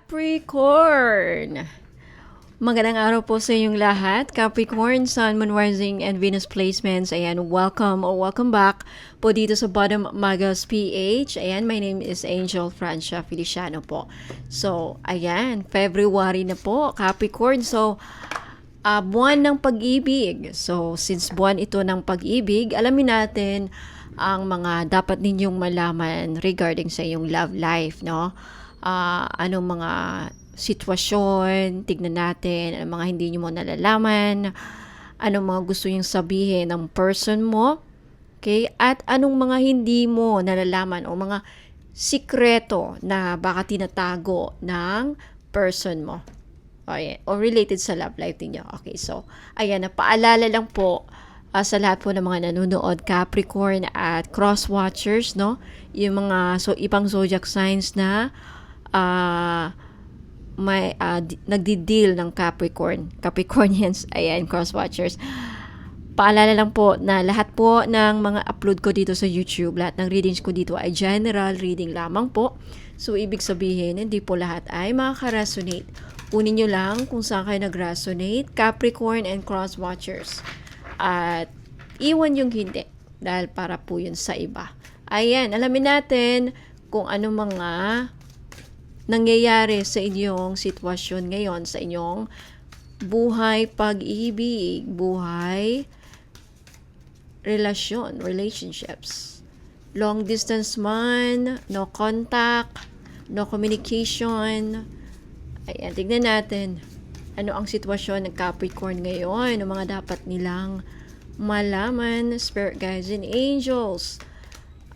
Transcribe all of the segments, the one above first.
Capricorn! Magandang araw po sa inyong lahat. Capricorn, Sun, Moon, Rising, and Venus placements. Ayan, welcome or welcome back po dito sa Bottom Magas PH. Ayan, my name is Angel Francia Feliciano po. So, ayan, February na po, Capricorn. So, buwan ng pag-ibig. So, since buwan ito ng pag-ibig, alamin natin ang mga dapat ninyong malaman regarding sa iyong love life, no? Anong mga sitwasyon, tignan natin, anong mga hindi nyo mo nalalaman, anong mga gusto yung sabihin ng person mo, okay? At anong mga hindi mo nalalaman o mga sikreto na baka tinatago ng person mo. O related sa love life niyo. Okay, so, ayan, napaalala lang po sa lahat po ng mga nanonood, Capricorn at cross watchers, no? Yung mga ibang zodiac signs na may nagdi-deal ng Capricornians, ayan, cross-watchers. Paalala lang po na lahat po ng mga upload ko dito sa YouTube, lahat ng readings ko dito ay general reading lamang po. So, ibig sabihin, hindi po lahat ay makaka-resonate. Kunin nyo lang kung saan kayo nag-resonate, Capricorn and cross-watchers. At iwan yung hindi, dahil para po yun sa iba. Ayan, alamin natin kung ano mga nangyayari sa inyong sitwasyon ngayon, sa inyong buhay pag-ibig, buhay relasyon, relationships. Long distance man, no contact, no communication. Ayan, tignan natin ano ang sitwasyon ng Capricorn ngayon, ano mga dapat nilang malaman, spirit guides and angels.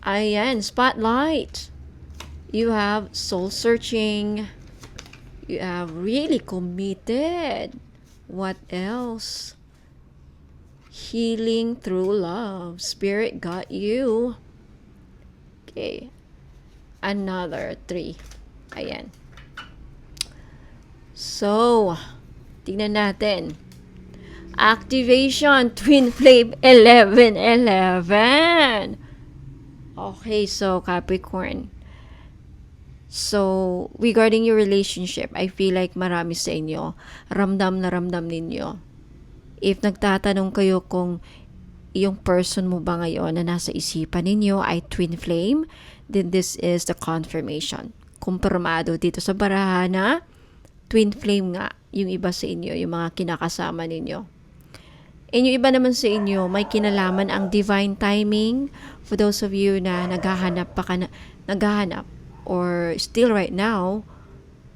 Ayan, spotlight. You have soul searching. You have really committed. What else? Healing through love. Spirit got you. Okay. Another 3. Ayan. So, tingnan natin. Activation, Twin Flame 11-11. Okay, so Capricorn. So, regarding your relationship, I feel like marami sa inyo, ramdam na ramdam ninyo. If nagtatanong kayo kung yung person mo ba ngayon na nasa isipan ninyo ay twin flame, then this is the confirmation. Kumpirmado dito sa barahan na twin flame nga yung iba sa inyo, yung mga kinakasama ninyo. And yung iba naman sa inyo, may kinalaman ang divine timing. For those of you na naghahanap or still right now,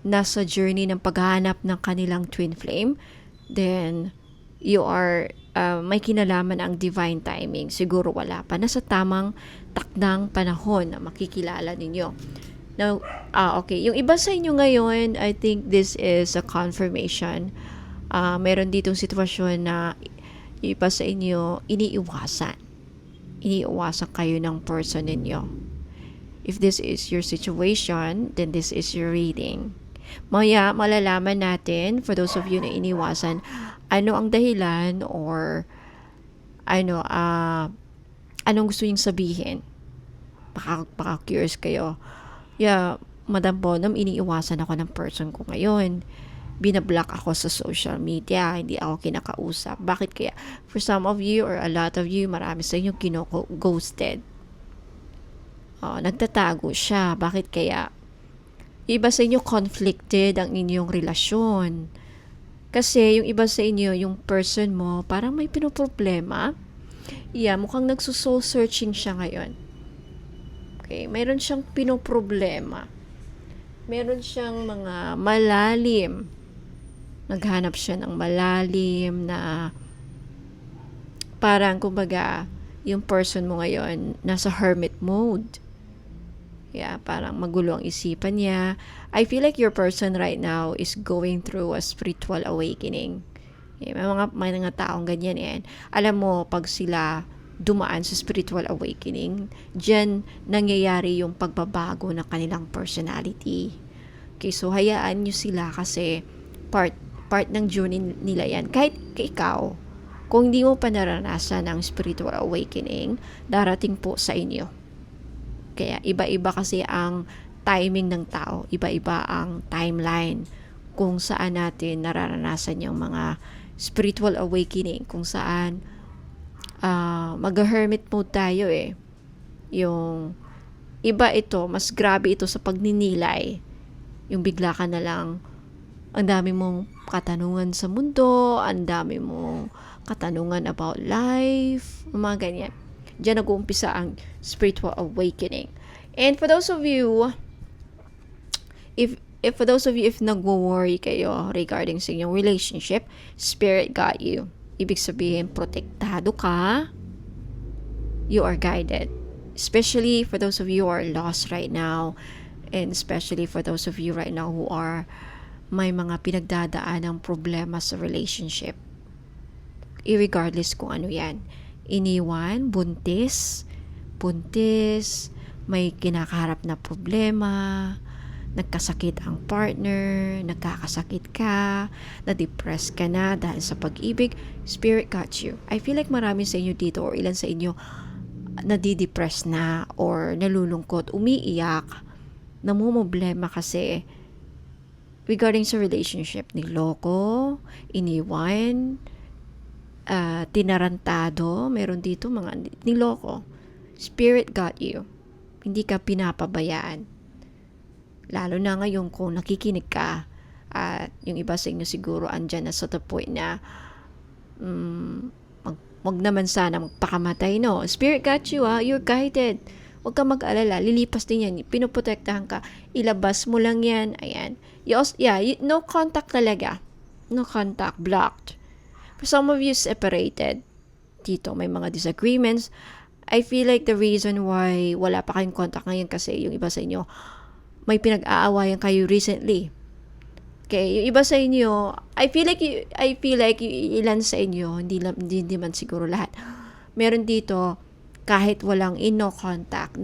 nasa journey ng paghahanap ng kanilang twin flame, then you are, may kinalaman ang divine timing. Siguro wala pa. Nasa tamang takdang panahon na makikilala ninyo. Now, okay. Yung iba sa inyo ngayon, I think this is a confirmation. Meron ditong sitwasyon na yung iba sa inyo, iniiwasan kayo ng person ninyo. If this is your situation, then this is your reading. Maya, malalaman natin, for those of you na iniwasan, ano ang dahilan or anong gusto yung sabihin. Baka curious kayo. Yeah, Madam Bonham, iniiwasan ako ng person ko ngayon. Binablock ako sa social media, hindi ako kinakausap. Bakit kaya? For some of you or a lot of you, marami sa inyo ghosted. Nagtatago siya. Bakit kaya? Iba sa inyo, conflicted ang inyong relasyon. Kasi yung iba sa inyo, yung person mo, parang may pinoproblema. Yeah, mukhang nagsusoul searching siya ngayon. Okay, mayroon siyang pinoproblema. Meron siyang mga malalim. Naghanap siya ng malalim na parang, kumbaga, yung person mo ngayon, nasa hermit mode. Yeah, parang magulo ang isipan niya. I feel like your person right now is going through a spiritual awakening. Yeah, may mga taong ganyan eh. Alam mo, pag sila dumaan sa spiritual awakening, dyan nangyayari yung pagbabago ng kanilang personality. Okay, so hayaan nyo sila kasi part ng journey nila yan. Kahit ikaw, kung hindi mo pa naranasan ang spiritual awakening, darating po sa inyo. Kaya iba-iba kasi ang timing ng tao. Iba-iba ang timeline kung saan natin nararanasan yung mga spiritual awakening, kung saan mag-hermit mode tayo eh. Yung iba ito, mas grabe ito sa pagninilay. Yung bigla ka na lang, ang dami mong katanungan sa mundo, ang dami mong katanungan about life, mga ganyan. Diyan nag-uumpisa ang spiritual awakening. And for those of you, if nagwo-worry kayo regarding sa inyong relationship, Spirit got you. Ibig sabihin, protektado ka, you are guided. Especially for those of you who are lost right now, and especially for those of you right now who are may mga pinagdadaan ng problema sa relationship. Irregardless kung ano yan. Iniwan, buntis, may kinakaharap na problema, nagkasakit ang partner, nagkakasakit ka, na-depress ka na dahil sa pag-ibig, Spirit got you. I feel like marami sa inyo dito or ilan sa inyo nadidepress na or nalulungkot, umiiyak, namumblema kasi regarding sa relationship, niloko, iniwan, tinarantado, meron dito mga niloko. Spirit got you. Hindi ka pinapabayaan. Lalo na ngayon kung nakikinig ka at yung iba sa inyo siguro andyan na sa the point na wag naman sana magpakamatay, no? Spirit got you, you're guided. Huwag ka mag-alala, lilipas din yan. Pinoprotektahan ka. Ilabas mo lang yan. Ayan. No contact talaga. No contact, blocked. For some of you, separated. Dito, may mga disagreements. I feel like the reason why wala pa kayong contact ngayon kasi yung iba sa inyo, may pinag-aawayan kayo recently. Okay, yung iba sa inyo, I feel like ilan sa inyo, hindi man siguro lahat. Meron dito, kahit walang no contact,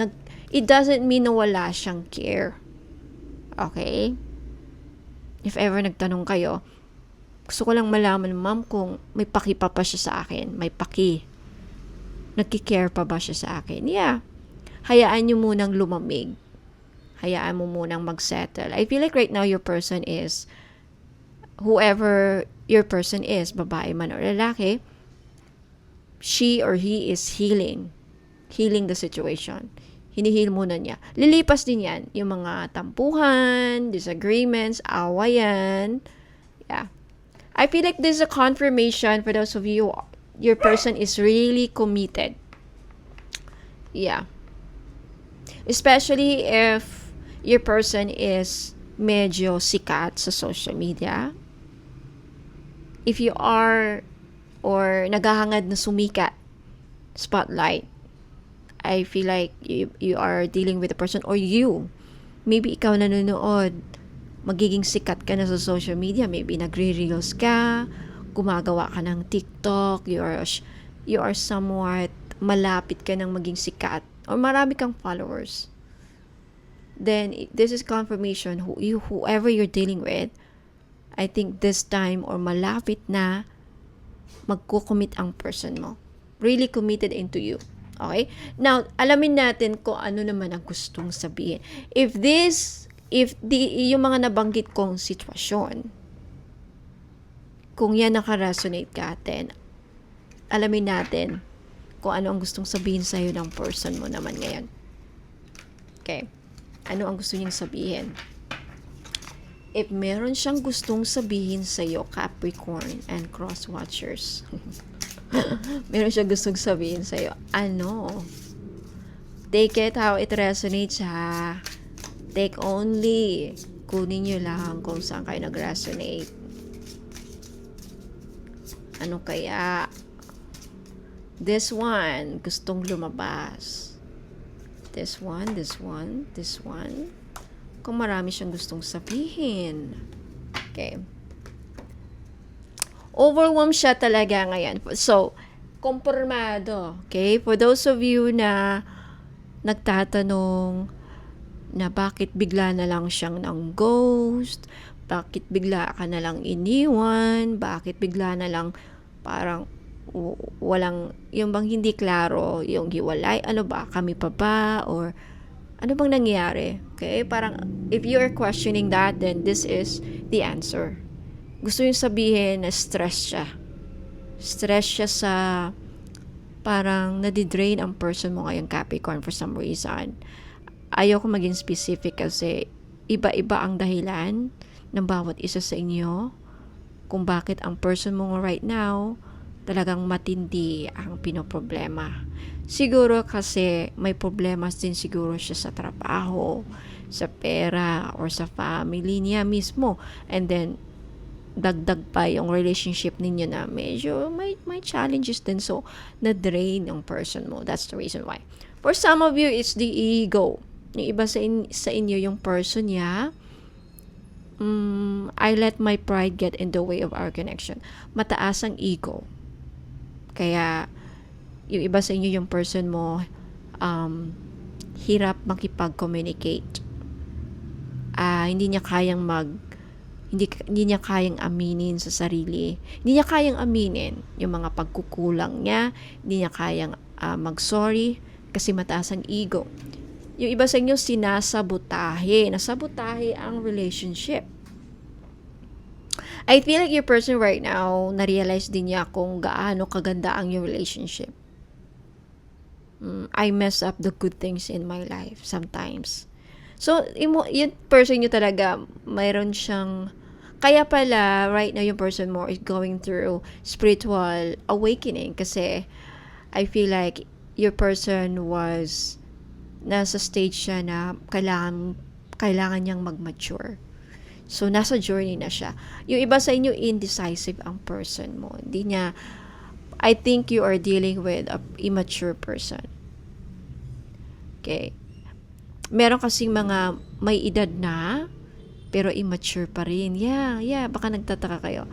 it doesn't mean na wala siyang care. Okay? If ever nagtanong kayo, gusto ko lang malaman, ma'am, kung may paki pa siya sa akin. May paki. Nagki-care pa ba siya sa akin? Yeah. Hayaan nyo munang lumamig. Hayaan mo munang mag-settle. I feel like right now your person is, whoever your person is, babae man or lalaki, she or he is healing the situation. Hinihil muna niya. Lilipas din yan. Yung mga tampuhan, disagreements, awayan. Yeah. I feel like this is a confirmation for those of you, your person is really committed. Yeah. Especially if your person is medyo sikat sa social media. If you are or naghahangad na sumikat, spotlight, I feel like you are dealing with a person, or maybe ikaw nanonood, magiging sikat ka na sa social media, maybe nagre-reels ka, gumagawa ka ng TikTok, you are somewhat malapit ka ng maging sikat, or marami kang followers. Then this is confirmation, whoever you're dealing with, I think this time or malapit na magko-commit ang person mo. Really committed into you. Okay? Now, alamin natin kung ano naman ang gustong sabihin. Yung mga nabanggit kong sitwasyon, kung yan naka-resonate ka atin, alamin natin kung ano ang gustong sabihin sa'yo ng person mo naman ngayon. Okay? Ano ang gusto niyang sabihin? If meron siyang gustong sabihin sa'yo, Capricorn and Cross Watchers, meron siyang gustong sabihin sa'yo, take it how it resonates, ha? Take only. Kunin nyo lang kung saan kayo nag-resonate. Ano kaya? This one, gustong lumabas. This one. Kung marami siyang gustong sabihin. Okay. Overwhelmed siya talaga ngayon. So, kompormado. Okay? For those of you na nagtatanong na bakit bigla na lang siyang ng ghost, bakit bigla ka na lang iniwan, bakit bigla na lang parang walang, yung bang hindi klaro, yung hiwalay, ano ba, kami pa ba, or Ano bang nangyayari? Okay? Parang, if you are questioning that, then this is the answer. Gusto yung sabihin na stress siya. Stress siya sa parang nadidrain ang person mo ngayong Capricorn for some reason. Ayaw ko maging specific kasi iba-iba ang dahilan ng bawat isa sa inyo kung bakit ang person mo right now talagang matindi ang pinoproblema. Siguro kasi may problemas din siguro siya sa trabaho, sa pera, or sa family niya mismo. And then, dagdag pa yung relationship ninyo na medyo may challenges din. So, na-drain yung person mo. That's the reason why. For some of you, it's the ego. Yung iba sa inyo, yung person niya, I let my pride get in the way of our connection. Mataas ang ego. Kaya, yung iba sa inyo, yung person mo, hirap makipag-communicate. Hindi niya kayang hindi niya kayang aminin sa sarili. Hindi niya kayang aminin yung mga pagkukulang niya. Hindi niya kayang mag-sorry kasi mataas ang ego. Yung iba sa inyo, nasabotahe ang relationship. I feel like your person right now, na-realize din niya kung gaano kaganda ang your relationship. I mess up the good things in my life sometimes. So, yung person nyo talaga, mayroon siyang, kaya pala, right now, yung person mo is going through spiritual awakening kasi I feel like your person was nasa stage siya na kailangan niyang mag-mature. So, nasa journey na siya. Yung iba sa inyo, indecisive ang person mo. I think you are dealing with a immature person. Okay. Meron kasing mga may edad na, pero immature pa rin. Yeah, baka nagtataka kayo.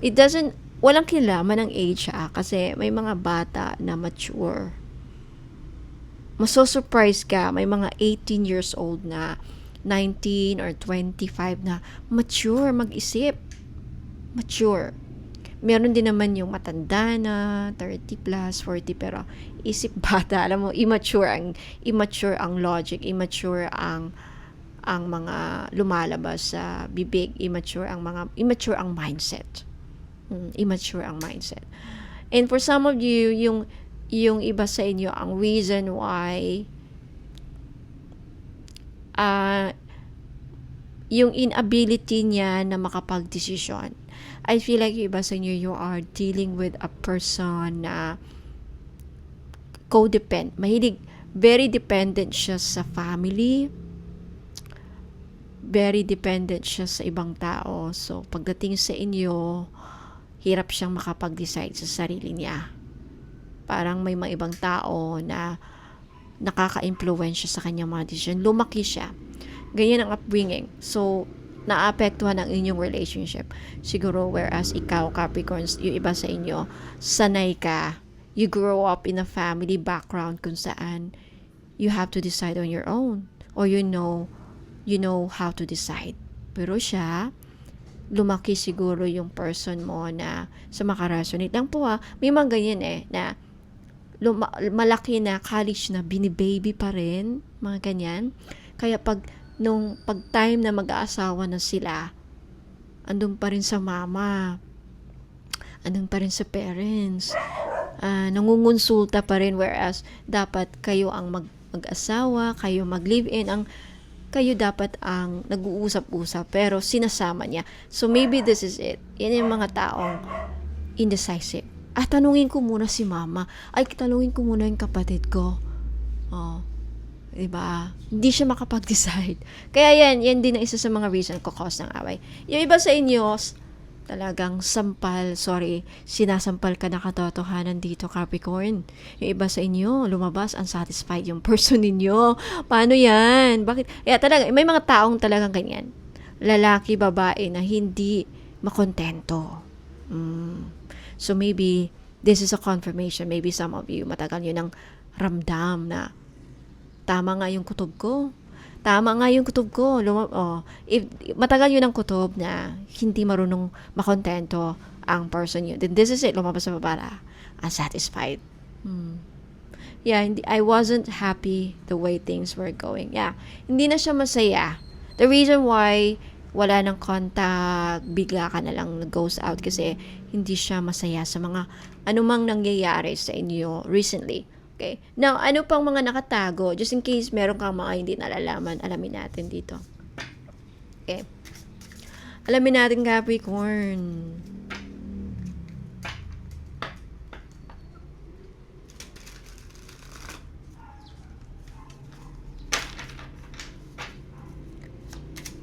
It doesn't, walang kinalaman ng age kasi may mga bata na mature. Maso-surprise ka, may mga 18 years old na, 19 or 25 na mature mag-isip. Mature. Meron din naman yung matanda na 30 plus, 40 pero isip bata. Alam mo, immature ang logic, immature ang mga lumalabas sa bibig, immature ang mindset. Immature ang mindset. And for some of you, yung iba sa inyo, ang reason why yung inability niya na makapag-desisyon. I feel like yung iba sa inyo, you are dealing with a person na very dependent siya sa family, very dependent siya sa ibang tao. So, pagdating sa inyo, hirap siyang makapag-decide sa sarili niya. Parang may mga ibang tao na nakaka-impluwensya sa kanyang mga decision. Lumaki siya. Ganyan ang upbringing. So, naapektuhan ang inyong relationship. Siguro, whereas ikaw, Capricorns, yung iba sa inyo, sanay ka. You grow up in a family background kung saan you have to decide on your own. Or you know how to decide. Pero siya, lumaki siguro yung person mo na sa makaresonate lang po may mga ganyan na malaki na, college na, binibaby pa rin, mga ganyan. Kaya pag time na mag-aasawa na sila, andun pa rin sa mama, andun pa rin sa parents, nangungonsulta pa rin, whereas dapat kayo ang mag-asawa, kayo mag-live-in, kayo dapat ang nag-uusap-usap, pero sinasama niya. So maybe this is it. Yan yung mga taong indecisive. Tanungin ko muna si mama. Tanungin ko muna yung kapatid ko. Diba? Hindi siya makapag-decide. Kaya yan din ang isa sa mga reason ko cause ng away. Yung iba sa inyo, talagang sinasampal ka na katotohanan dito, Capricorn. Yung iba sa inyo, lumabas, unsatisfied yung person ninyo. Paano yan? Bakit? Talaga, may mga taong talagang ganyan. Lalaki, babae na hindi makontento. So maybe this is a confirmation. Maybe some of you, matagal nyo nang ramdam na tama nga yung kutob ko. If matagal yun ang kutob na hindi marunong makontento ang person yun, then this is it. Lumabas sa babala. Unsatisfied. Yeah, I wasn't happy the way things were going. Yeah, hindi na siya masaya. The reason why wala ng contact, bigla ka na lang goes out kasi hindi siya masaya sa mga anumang nangyayari sa inyo recently. Okay. Now, ano pang mga nakatago? Just in case meron kang mga hindi nalalaman, alamin natin dito. Okay. Alamin natin, Capricorn.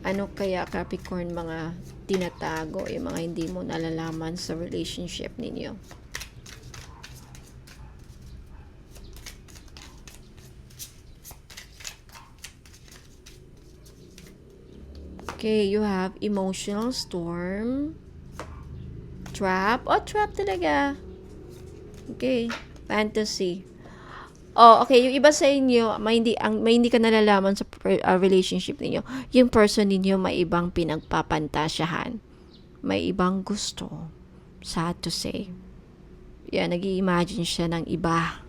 Ano kaya, Capricorn, mga tinatago, yung mga hindi mo nalalaman sa relationship ninyo? Okay, you have emotional storm, trap. Oh, trap talaga. Okay, fantasy. Oh, okay, yung iba sa inyo, may hindi ka nalalaman sa relationship ninyo. Yung person ninyo may ibang pinagpapantasyahan. May ibang gusto. Sad to say. Yan, nag-i-imagine siya ng iba.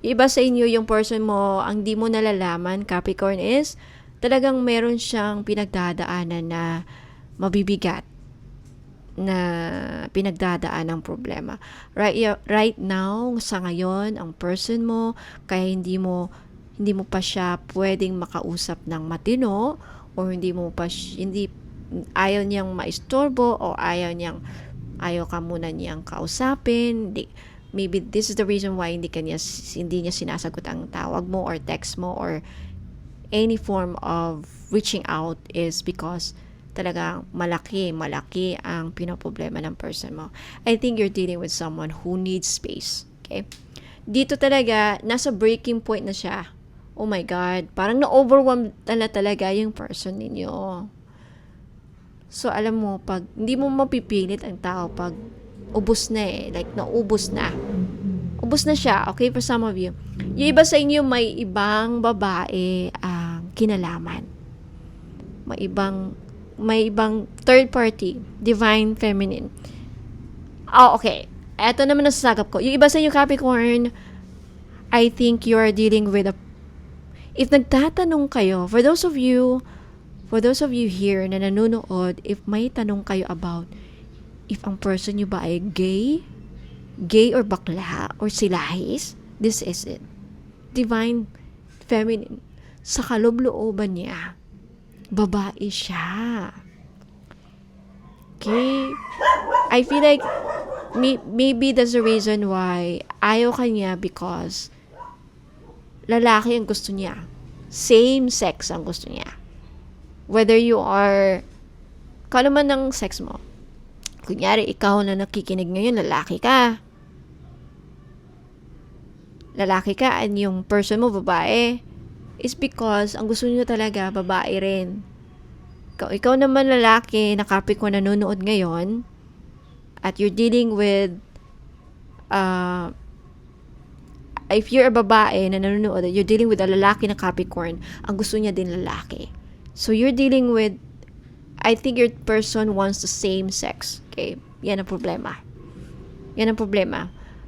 Yung iba sa inyo, yung person mo, ang di mo nalalaman, Capricorn, is talagang meron siyang pinagdadaanan na mabibigat na pinagdadaan ng problema. Right now, sa ngayon, ang person mo, kaya hindi mo pa siya pwedeng makausap ng matino, or hindi ayaw niyang maistorbo, o ayaw ka muna niyang kausapin. Maybe this is the reason why hindi niya sinasagot ang tawag mo or text mo or any form of reaching out, is because talagang malaki ang pinoproblema ng person mo. I think you're dealing with someone who needs space. Okay? Dito talaga, nasa breaking point na siya. Oh my God, parang na-overwhelm na talaga yung person ninyo. So, alam mo, pag hindi mo mapipilit ang tao pag ubos na like naubos na. Ubos na siya, okay, for some of you. Yung iba sa inyo, may ibang babae ang kinalaman. May ibang third party, divine feminine. Oh, okay. Eto naman nasasagap ko. Yung iba sa inyo, Capricorn, I think you are dealing with if nagtatanong kayo, for those of you here na nanonood, if may tanong kayo about if ang person nyo ba ay gay or bakla, or silahis, this is it. Divine feminine. Sa kaloob-looban niya, babae siya. Okay? I feel like maybe that's the reason why ayaw ka niya, because lalaki ang gusto niya. Same sex ang gusto niya. Whether you are, kano man ng sex mo. Kunyari, ikaw na nakikinig ngayon, lalaki ka. And yung person mo, babae. Is because ang gusto niyo talaga, babae rin. Ikaw naman lalaki, na Capricorn nanonood ngayon, at you're dealing with, if you're a babae na nanonood, you're dealing with a lalaki na Capricorn, ang gusto niya din lalaki. So you're dealing with, I think your person wants the same sex. Okay? Yan ang problema.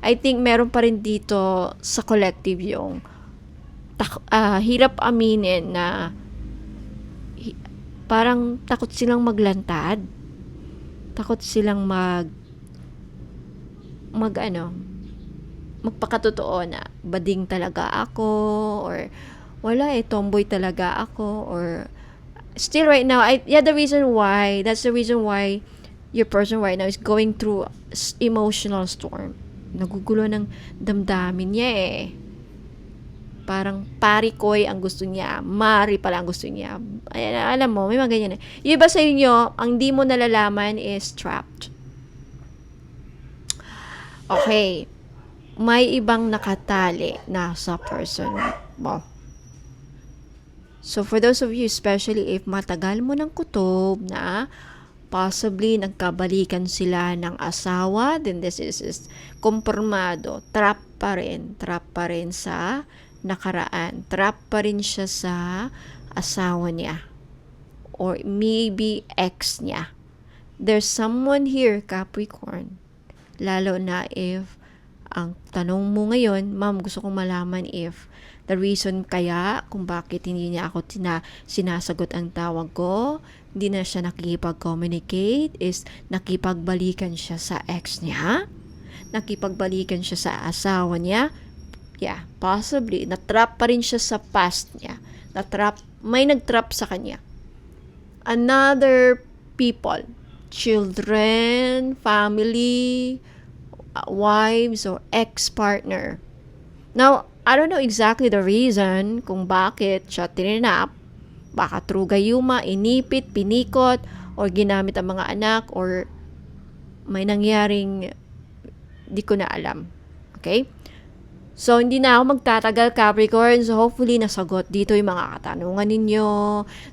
I think meron pa rin dito sa collective yung hirap aminin na parang takot silang maglantad. Takot silang magpakatotoo na bading talaga ako, or wala tomboy talaga ako, or still right now, that's the reason why your person right now is going through emotional storm. Nagugulo ng damdamin niya Parang parikoy ang gusto niya. Mari pala ang gusto niya. Ayan, alam mo, may mga ganyan Yung iba sa inyo, ang di mo nalalaman is trapped. Okay. May ibang nakatali na sa person mo. So, for those of you, especially if matagal mo ng kutob na possibly nagkabalikan sila ng asawa, then this is kumpirmado. Trap pa rin sa nakaraan. Trap pa rin siya sa asawa niya. Or maybe ex niya. There's someone here, Capricorn. Lalo na if Ang tanong mo ngayon, ma'am, gusto kong malaman if the reason kaya kung bakit hindi niya ako sinasagot ang tawag ko, hindi na siya nakikipag-communicate, is nakipagbalikan siya sa ex niya, nakipagbalikan siya sa asawa niya. Yeah, possibly. Natrap pa rin siya sa past niya. May nagtrap sa kanya. Another people, children, family, wives, or ex-partner. Now, I don't know exactly the reason kung bakit siya tinanap. Baka true gayuma, inipit, pinikot, or ginamit ang mga anak, or may nangyaring di ko na alam. Okay? So, hindi na ako magtatagal, Capricorn. So, hopefully, nasagot dito yung mga katanungan ninyo.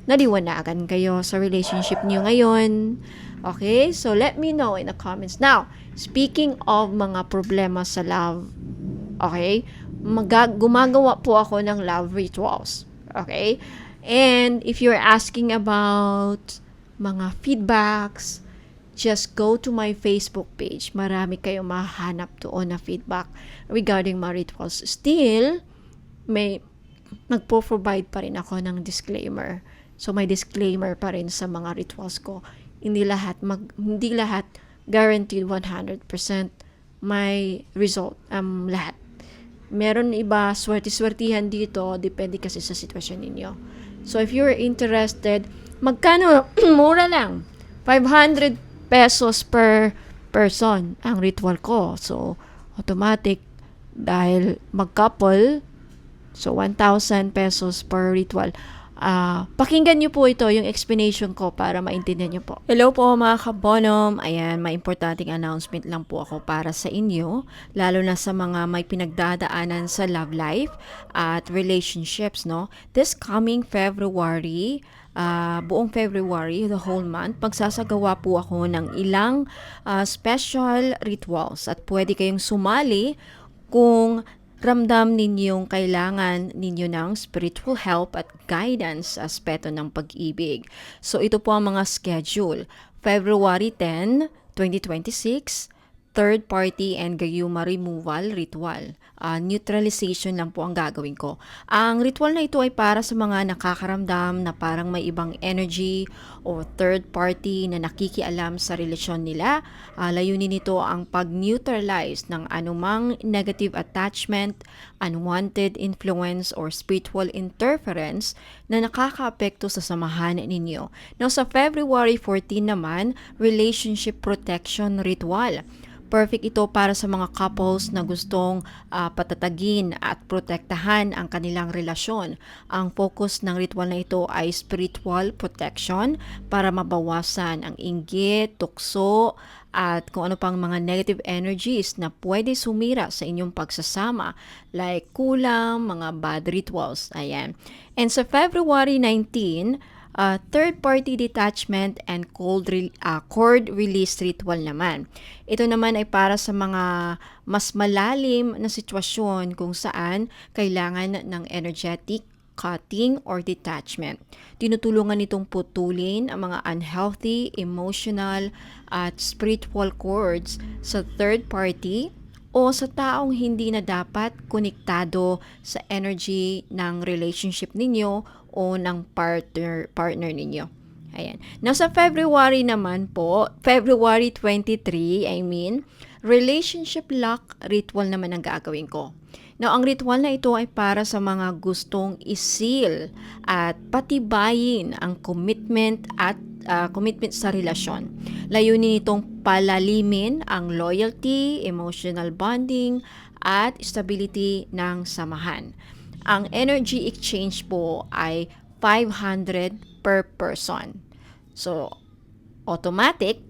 Naliwanagan kayo sa relationship niyo ngayon. Okay? So, let me know in the comments. Now, speaking of mga problema sa love, okay? Gumagawa po ako ng love rituals. Okay? And if you're asking about mga feedbacks, just go to my Facebook page. Marami kayong mahanap doon na feedback regarding my rituals. Still, may nagpo-provide pa rin ako ng disclaimer. So, may disclaimer pa rin sa mga rituals ko. Hindi lahat guaranteed 100% may result lahat. Meron iba, swerte-swertihan dito, depende kasi sa sitwasyon ninyo. So, if you're interested, magkano? Mura lang. 500 pesos per person ang ritual ko. So, automatic, dahil mag-couple, so 1,000 pesos per ritual. Pakinggan nyo po ito, yung explanation ko para maintindihan nyo po. Hello po mga kabonom. Ayan, may importanteng announcement lang po ako para sa inyo, lalo na sa mga may pinagdadaanan sa love life at relationships, no? This coming February, buong February, the whole month, pagsasagawa po ako ng ilang special rituals at pwede kayong sumali kung ramdam ninyong kailangan ninyo ng spiritual help at guidance sa aspeto ng pag-ibig. So ito po ang mga schedule. February 10, 2026, third party and gayuma removal ritual. Neutralization lang po ang gagawin ko. Ang ritual na ito ay para sa mga nakakaramdam na parang may ibang energy o third party na nakikialam sa relasyon nila. Layunin nito ang pag-neutralize ng anumang negative attachment, unwanted influence or spiritual interference na nakakaapekto sa samahan ninyo. Now sa February 14 naman, relationship protection ritual. Perfect ito para sa mga couples na gustong patatagin at protektahan ang kanilang relasyon. Ang focus ng ritual na ito ay spiritual protection para mabawasan ang inggit, tukso, at kung ano pang mga negative energies na pwede sumira sa inyong pagsasama like kulang, mga bad rituals. Ayan. And sa February 19, third-party detachment and cord release ritual naman. Ito naman ay para sa mga mas malalim na sitwasyon kung saan kailangan ng energetic cutting or detachment. Tinutulungan nitong putulin ang mga unhealthy, emotional at spiritual cords sa third party o sa taong hindi na dapat konektado sa energy ng relationship ninyo o ng partner ninyo. Ayan. Now sa February naman po, February 23, relationship lock ritual naman ang gagawin ko. Now, ang ritual na ito ay para sa mga gustong isil at patibayin ang commitment sa relasyon. Layunin nitong palalimin ang loyalty, emotional bonding, at stability ng samahan. Ang energy exchange po ay 500 per person. So, automatic,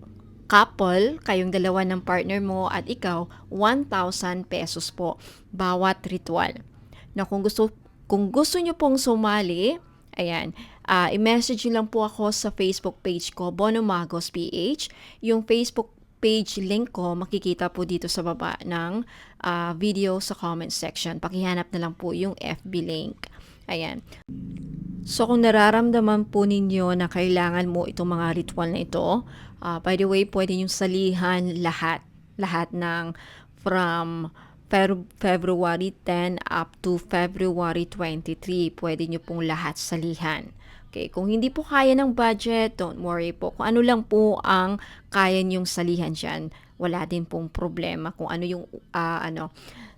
couple, kayong dalawa ng partner mo at ikaw, 1,000 pesos po bawat ritual. Na kung gusto nyo pong sumali, ayan, i-message nyo lang po ako sa Facebook page ko, Bono Magos PH. Yung Facebook page link ko, makikita po dito sa baba ng video sa comment section. Pakihanap na lang po yung FB link. Ayan. So kung nararamdaman po ninyo na kailangan mo itong mga ritual na ito, by the way, pwede nyo salihan lahat ng from February 10 up to February 23. Pwede nyo pong lahat salihan. Okay, kung hindi po kaya ng budget, don't worry po. Kung ano lang po ang kaya nyong salihan dyan, wala din pong problema kung ano yung ano.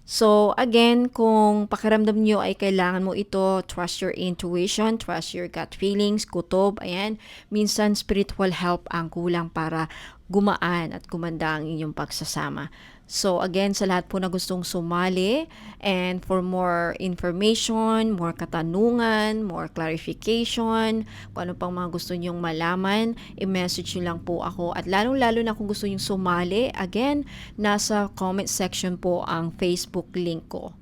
So, again, kung pakiramdam nyo ay kailangan mo ito, trust your intuition, trust your gut feelings, kutob, ayan. Minsan, spiritual help ang kulang para gumaan at gumanda ang inyong pagsasama. So, again, sa lahat po na gustong sumali and for more information, more katanungan, more clarification, kung ano pang mga gusto nyong malaman, i-message nyo lang po ako. At lalong-lalo na kung gusto nyong sumali, again, nasa comment section po ang Facebook link ko.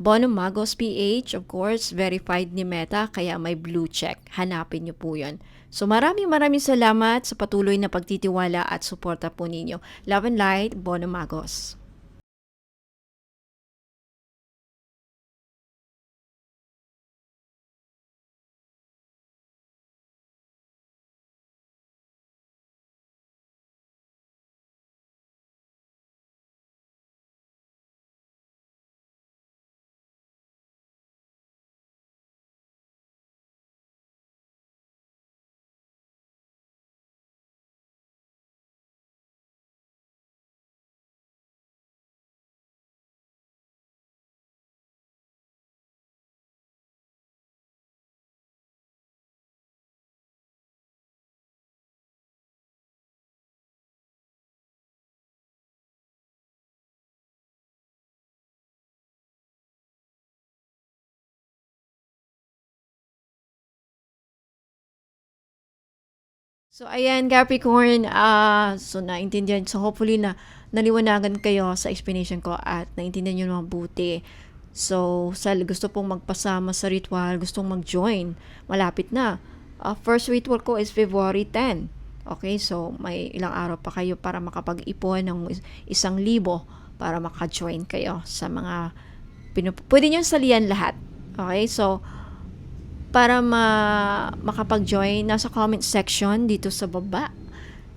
Bono Magos PH, of course, verified ni Meta, kaya may blue check. Hanapin nyo po yun. So maraming salamat sa patuloy na pagtitiwala at suporta po ninyo. Love and light, Bono Magos. So, ayan, Capricorn, so naintindihan, so hopefully na naliwanagan kayo sa explanation ko at naintindihan nyo mabuti. So, sa gusto pong magpasama sa ritual, gustong mag-join, malapit na. First ritual ko is February 10. Okay, so may ilang araw pa kayo para makapag-ipon ng 1,000 para maka-join kayo sa mga pwede nyo salihan lahat. Okay, so para makapag-join, nasa comment section dito sa baba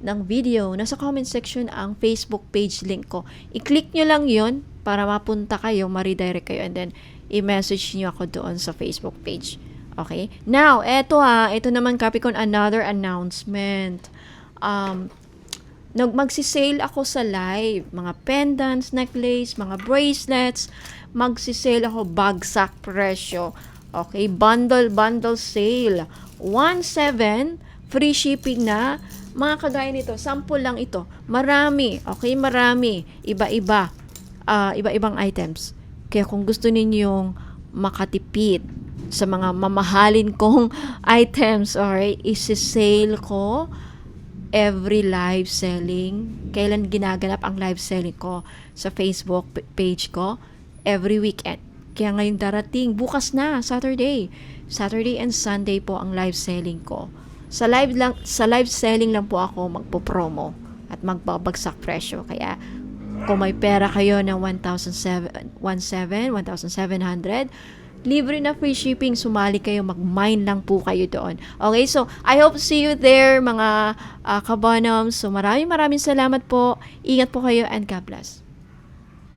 ng video, nasa comment section ang Facebook page link ko. I-click nyo lang yon para mapunta kayo, ma-redirect kayo, and then i-message nyo ako doon sa Facebook page. Okay? Now, ito naman Capricorn, another announcement. Magsisale ako sa live. Mga pendants, necklace, mga bracelets. Magsisale ako, bagsak presyo. Okay, bundle sale. 1,700, free shipping na. Mga kagaya nito, sample lang ito. Marami, okay, marami. Iba-iba. Iba-ibang items. Kaya kung gusto ninyong makatipid sa mga mamahalin kong items, alright, isi-sale ko every live selling. Kailan ginaganap ang live selling ko sa Facebook page ko? Every weekend. Kaya ngayong darating, bukas na, Saturday and Sunday po ang live selling ko. Sa live selling lang po ako magpo-promo at magbabagsak presyo. Kaya kung may pera kayo ng 1,700, libre na free shipping, sumali kayo, mag-mine lang po kayo doon. Okay, so I hope to see you there mga kabonoms. So maraming salamat po. Ingat po kayo and God bless.